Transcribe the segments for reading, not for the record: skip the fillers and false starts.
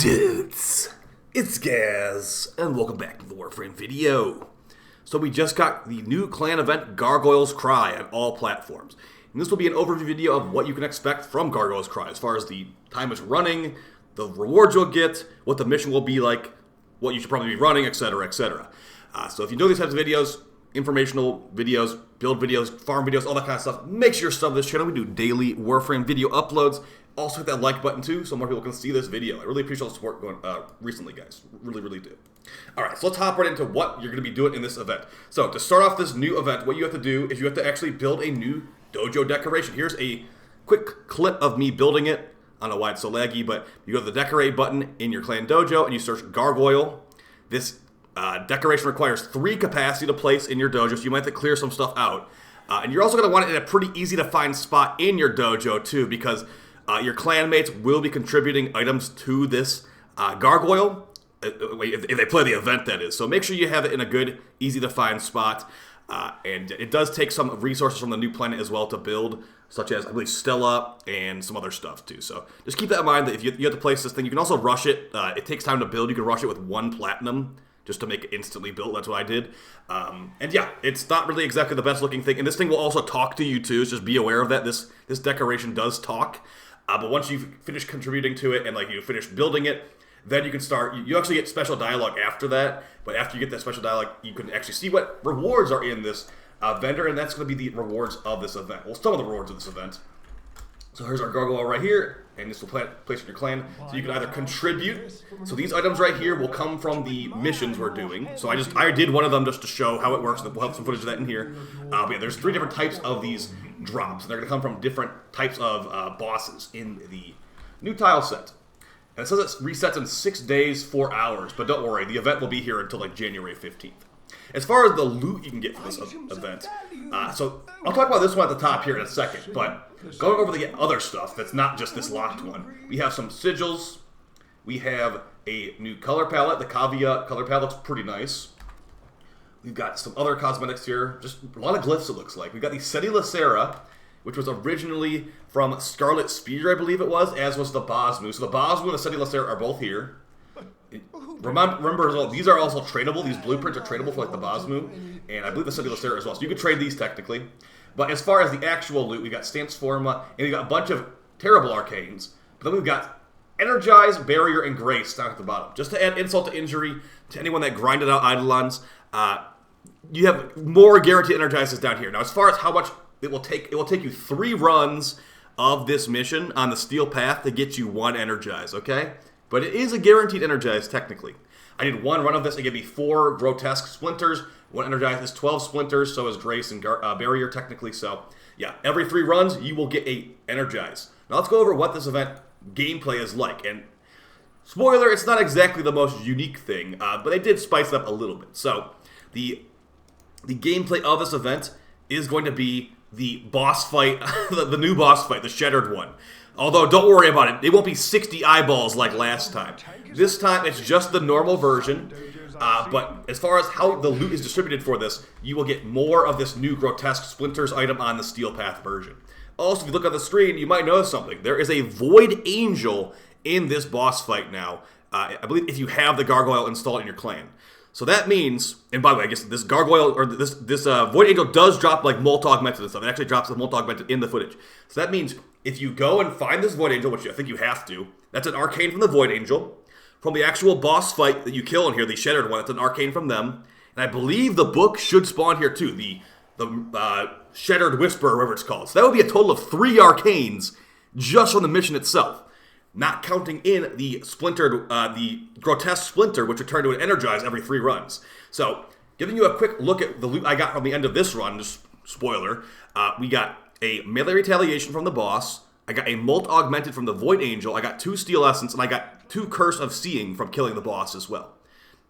Dudes, it's Gaz, and welcome back to the Warframe video. So we just got the new clan event, Gargoyles Cry, on all platforms. And this will be an overview video of what you can expect from Gargoyles Cry, as far as the time it's running, the rewards you'll get, what the mission will be like, what you should probably be running, etc., etc. So if you know these types of videos, informational videos, build videos, farm videos, all that kind of stuff, make sure you're subbed to this channel. We do daily Warframe video uploads. Also hit that like button too, so more people can see this video. I really appreciate all the support going recently, guys. Really do. Alright, so let's hop right into what you're going to be doing in this event. So, to start off this new event, what you have to do is you have to actually build a new dojo decoration. Here's a quick clip of me building it. I don't know why it's so laggy, but you go to the decorate button in your clan dojo and you search gargoyle. This decoration requires 3 capacity to place in your dojo, so you might have to clear some stuff out. And you're also going to want it in a pretty easy to find spot in your dojo too, because your clanmates will be contributing items to this gargoyle, if they play the event, that is. So make sure you have it in a good, easy-to-find spot. And it does take some resources from the new planet as well to build, such as, I believe, Stella and some other stuff, too. So just keep that in mind, that if you have to place this thing, you can also rush it. It takes time to build. You can rush it with 1 platinum, just to make it instantly built. That's what I did. And yeah, it's not really exactly the best-looking thing. And this thing will also talk to you, too, so just be aware of that. This decoration does talk. But once you finish contributing to it and you finish building it, then you can start. You actually get special dialogue after that. But after you get that special dialogue, you can actually see what rewards are in this vendor, and that's going to be the rewards of this event. Well, some of the rewards of this event. So here's our gargoyle right here, and this will place in your clan. So you can either contribute. So these items right here will come from the missions we're doing. So I did one of them just to show how it works, and we'll have some footage of that in here. But yeah, there's 3 different types of these drops, and they're going to come from different types of bosses in the new tile set. And it says it resets in 6 days, 4 hours, but don't worry, the event will be here until January 15th. As far as the loot you can get from this event, so I'll talk about this one at the top here in a second, but going over the other stuff that's not just this locked one, we have some sigils, we have a new color palette. The Kavia color palette looks pretty nice. We've got some other cosmetics here, just a lot of glyphs it looks like. We've got the Seti Lacera, which was originally from Scarlet Spear, I believe it was, as was the Bosmu. So the Bosmu and the Seti Lacera are both here. Remember as well, these are also tradable. These blueprints are tradable for the Bosmu, and I believe the Seti Lacera as well. So you can trade these technically. But as far as the actual loot, we got Stance Forma, and we got a bunch of terrible arcanes. But then we've got Energize, Barrier, and Grace down at the bottom. Just to add insult to injury to anyone that grinded out Eidolons, you have more guaranteed Energizes down here. Now, as far as how much it will take you 3 runs of this mission on the Steel Path to get you 1 Energize, okay? But it is a guaranteed Energize, technically. I did 1 run of this. It gave me 4 Grotesque Splinters. 1 Energize is 12 Splinters, so is Grace and Barrier, technically. So, yeah, every 3 runs, you will get a Energize. Now, let's go over what this event gameplay is like. And, spoiler, it's not exactly the most unique thing, but they did spice it up a little bit. So, the gameplay of this event is going to be the boss fight, the new boss fight, the Shattered one. Although, don't worry about it. It won't be 60 eyeballs like last time. This time, it's just the normal version. But as far as how the loot is distributed for this, you will get more of this new Grotesque Splinters item on the Steel Path version. Also, if you look at the screen, you might notice something. There is a Void Angel in this boss fight now. I believe if you have the Gargoyle installed in your clan. So that means, and by the way, I guess this Gargoyle, or this Void Angel does drop Molt Augmented and stuff. It actually drops the Molt Augmented in the footage. So that means if you go and find this Void Angel, which I think you have to, that's an Arcane from the Void Angel. From the actual boss fight that you kill in here, the Shattered one, that's an Arcane from them. And I believe the book should spawn here too, the Shattered Whisper, or whatever it's called. So that would be a total of 3 Arcanes just from the mission itself. Not counting in the splintered, the Grotesque Splinter, which would turn to an Energize every 3 runs. So, giving you a quick look at the loot I got from the end of this run, just spoiler, we got a Melee Retaliation from the boss, I got a Molt Augmented from the Void Angel, I got 2 Steel Essence, and I got 2 Curse of Seeing from killing the boss as well.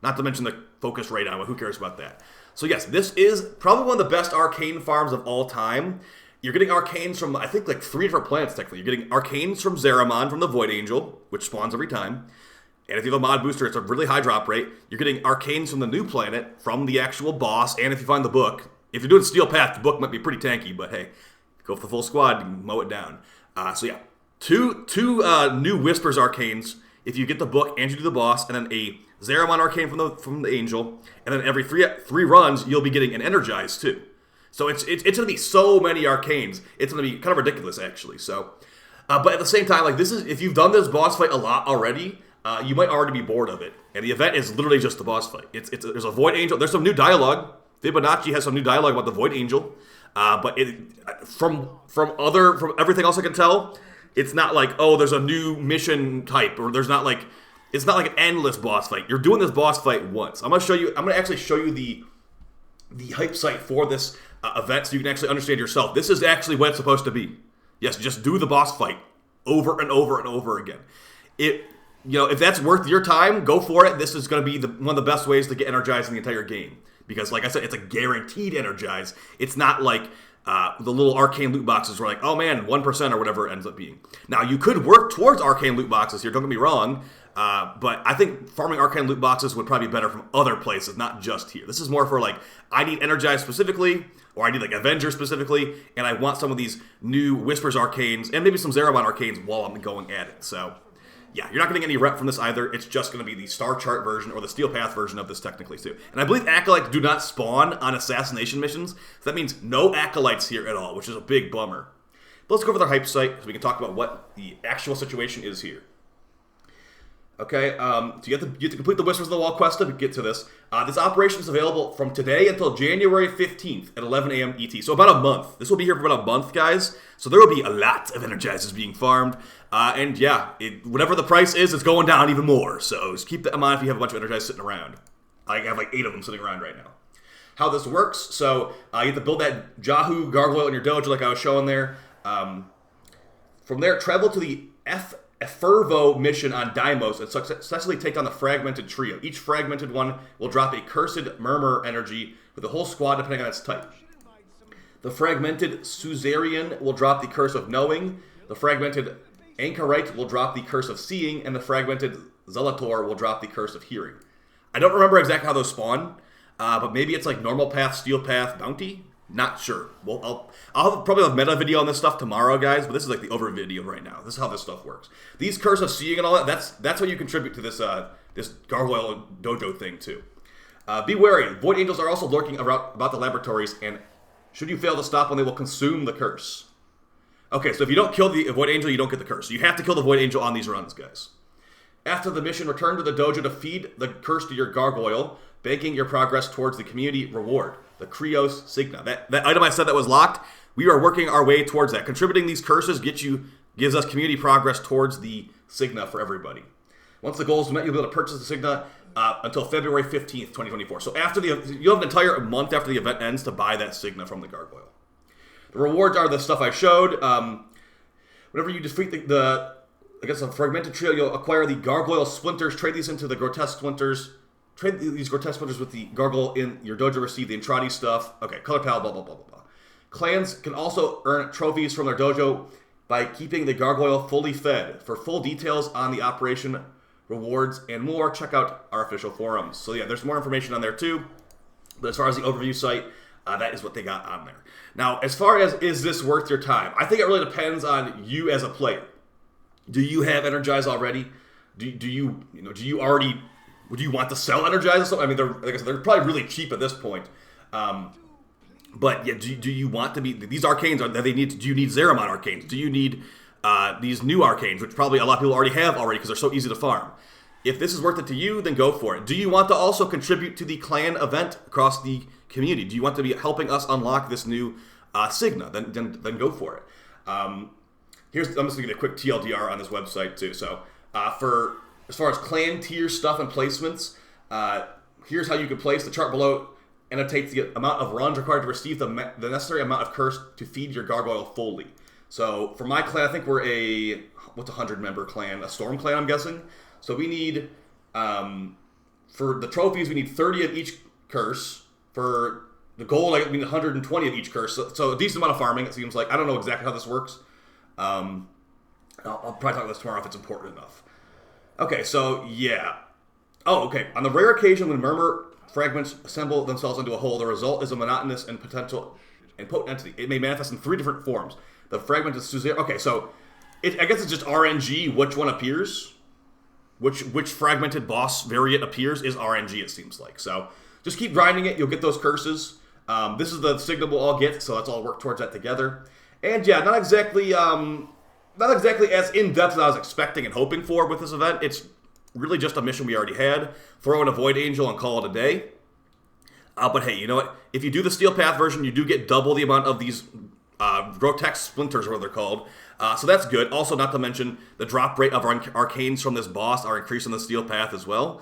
Not to mention the Focus Radon, but who cares about that? So yes, this is probably one of the best Arcane farms of all time. You're getting Arcanes from, I think, 3 different planets, technically. You're getting Arcanes from Zeramon from the Void Angel, which spawns every time. And if you have a mod booster, it's a really high drop rate. You're getting Arcanes from the new planet, from the actual boss, and if you find the book. If you're doing Steel Path, the book might be pretty tanky, but hey, go for the full squad and mow it down. So yeah, two new Whispers Arcanes if you get the book and you do the boss, and then a Zeramon Arcane from the Angel, and then every three runs, you'll be getting an Energize too. So it's going to be so many Arcanes. It's going to be kind of ridiculous, actually. So, but at the same time, like this is if you've done this boss fight a lot already, you might already be bored of it. And the event is literally just the boss fight. There's a Void Angel. There's some new dialogue. Fibonacci has some new dialogue about the Void Angel. But from everything else I can tell, it's not like, oh, there's a new mission type, or there's not like, it's not like an endless boss fight. You're doing this boss fight once. I'm gonna actually show you the hype site for this event so you can actually understand yourself. This is actually what it's supposed to be. Yes, just do the boss fight over and over and over again. If that's worth your time, go for it. This is going to be one of the best ways to get energized in the entire game. Because, like I said, it's a guaranteed energize. It's not like the little arcane loot boxes where like, oh man, 1% or whatever it ends up being. Now, you could work towards arcane loot boxes here, don't get me wrong. But I think farming arcane loot boxes would probably be better from other places, not just here. This is more for like, I need energize specifically, or I need like Avenger specifically, and I want some of these new Whispers Arcanes, and maybe some Zeramon Arcanes while I'm going at it. So, yeah, you're not getting any rep from this either. It's just going to be the Star Chart version or the Steel Path version of this technically too. And I believe Acolytes do not spawn on assassination missions. So that means no Acolytes here at all, which is a big bummer. But let's go over the hype site so we can talk about what the actual situation is here. Okay, so you have to complete the Whispers of the Wall quest to get to this. This operation is available from today until January 15th at 11 a.m. ET. So about a month. This will be here for about a month, guys. So there will be a lot of Energizers being farmed. And yeah, whatever the price is, it's going down even more. So just keep that in mind if you have a bunch of Energizers sitting around. I have like 8 of them sitting around right now. How this works, so you have to build that Jahu Gargoyle in your dojo like I was showing there. From there, travel to the Fervo mission on Deimos and successfully take down the fragmented trio. Each fragmented one will drop a cursed murmur energy with the whole squad depending on its type. The fragmented Suzerain will drop the curse of knowing. The fragmented Anchorite will drop the curse of seeing, and the fragmented Zelator will drop the curse of hearing. I don't remember exactly how those spawn, but maybe it's like normal path, steel path, bounty. Not sure. Well, I'll probably have a meta video on this stuff tomorrow, guys, but this is like the overview video right now. This is how this stuff works. These curse of seeing and all that, that's what you contribute to this this Gargoyle Dojo thing, too. Be wary. Void Angels are also lurking about the laboratories, and should you fail to stop them, they will consume the curse. Okay, so if you don't kill the Void Angel, you don't get the curse. So you have to kill the Void Angel on these runs, guys. After the mission, return to the dojo to feed the curse to your Gargoyle, banking your progress towards the community reward, the Krios Signa. That item I said that was locked, we are working our way towards that. Contributing these curses gives us community progress towards the Signa for everybody. Once the goal is met, you'll be able to purchase the Signa until February 15th, 2024. So you'll have an entire month after the event ends to buy that Signa from the Gargoyle. The rewards are the stuff I showed. Whenever you defeat the fragmented trio, you'll acquire the Gargoyle Splinters. Trade these into the Grotesque Splinters. Trade these Grotesque Splinters with the Gargoyle in your dojo. Receive the Entrati stuff. Okay, color palette, blah, blah, blah, blah, blah. Clans can also earn trophies from their dojo by keeping the Gargoyle fully fed. For full details on the operation, rewards, and more, check out our official forums. So yeah, there's more information on there too. But as far as the overview site, that is what they got on there. Now, as far as is this worth your time, I think it really depends on you as a player. Do you have Energize already? Do you want to sell Energize or something? I mean, they're probably really cheap at this point. But yeah, do you want to be these Arcanes? Do you need Zeramon Arcanes? Do you need these new Arcanes, which probably a lot of people already have because they're so easy to farm? If this is worth it to you, then go for it. Do you want to also contribute to the clan event across the community? Do you want to be helping us unlock this new Signa? Then go for it. I'm just going to get a quick TLDR on this website too. So as far as clan tier stuff and placements, here's how you can place. The chart below annotates the amount of runs required to receive the necessary amount of curse to feed your Gargoyle fully. So for my clan, I think we're a 100-member clan? A Storm clan, I'm guessing. So we need, for the trophies, we need 30 of each curse. For the gold, we need 120 of each curse. So a decent amount of farming, it seems like. I don't know exactly how this works. I'll probably talk about this tomorrow if it's important enough. Okay, so yeah. Oh, okay. On the rare occasion when murmur fragments assemble themselves into a whole, the result is a monotonous and potent entity. It may manifest in 3 different forms. The fragment is Suzerain. Okay, so I guess it's just RNG which one appears. which fragmented boss variant appears is RNG, it seems like. So just keep grinding it. You'll get those curses. This is the signal we'll all get, so let's all work towards that together. And yeah, not exactly as in-depth as I was expecting and hoping for with this event. It's really just a mission we already had. Throw in a Void Angel and call it a day. But hey, you know what? If you do the Steel Path version, you do get double the amount of these Grotesque Splinters, or what they're called. So that's good. Also, not to mention, the drop rate of Arcanes from this boss are increased on the Steel Path as well.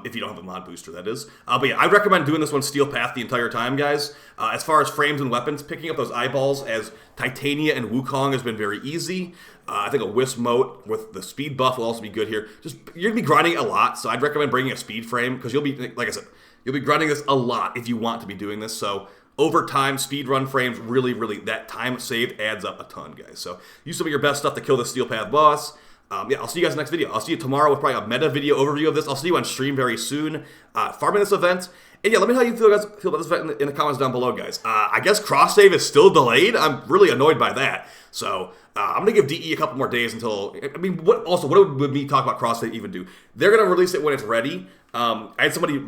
If you don't have a mod booster, that is. But yeah, I recommend doing this one Steel Path the entire time, guys. As far as frames and weapons, picking up those eyeballs as Titania and Wukong has been very easy. I think a Wisp Mote with the speed buff will also be good here. You're going to be grinding a lot, so I'd recommend bringing a speed frame, because you'll be, like I said, you'll be grinding this a lot if you want to be doing this. So over time, speedrun frames, really, that time saved adds up a ton, guys. So use some of your best stuff to kill the Steel Path boss. Yeah, I'll see you guys next video. I'll see you tomorrow with probably a meta video overview of this. I'll see you on stream very soon, farming this event. And yeah, let me know how you feel about this event in the comments down below, guys. I guess cross save is still delayed. I'm really annoyed by that. So I'm gonna give DE a couple more days until. I mean, what would me talk about cross save even do? They're gonna release it when it's ready. I had somebody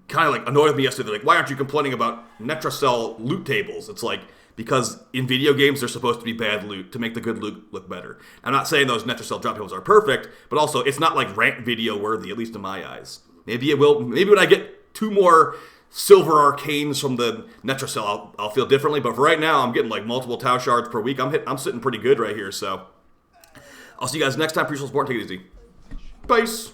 kind of like annoyed with me yesterday. They're like, why aren't you complaining about Netracell loot tables? It's like, because in video games, they're supposed to be bad loot to make the good loot look better. I'm not saying those Netracell drop tables are perfect, but also it's not like rant video worthy, at least in my eyes. Maybe it will. Maybe when I get 2 more silver arcanes from the Netracell, I'll feel differently. But for right now, I'm getting like multiple Tau shards per week. I'm sitting pretty good right here. So I'll see you guys next time. Appreciate the support. Take it easy. Peace.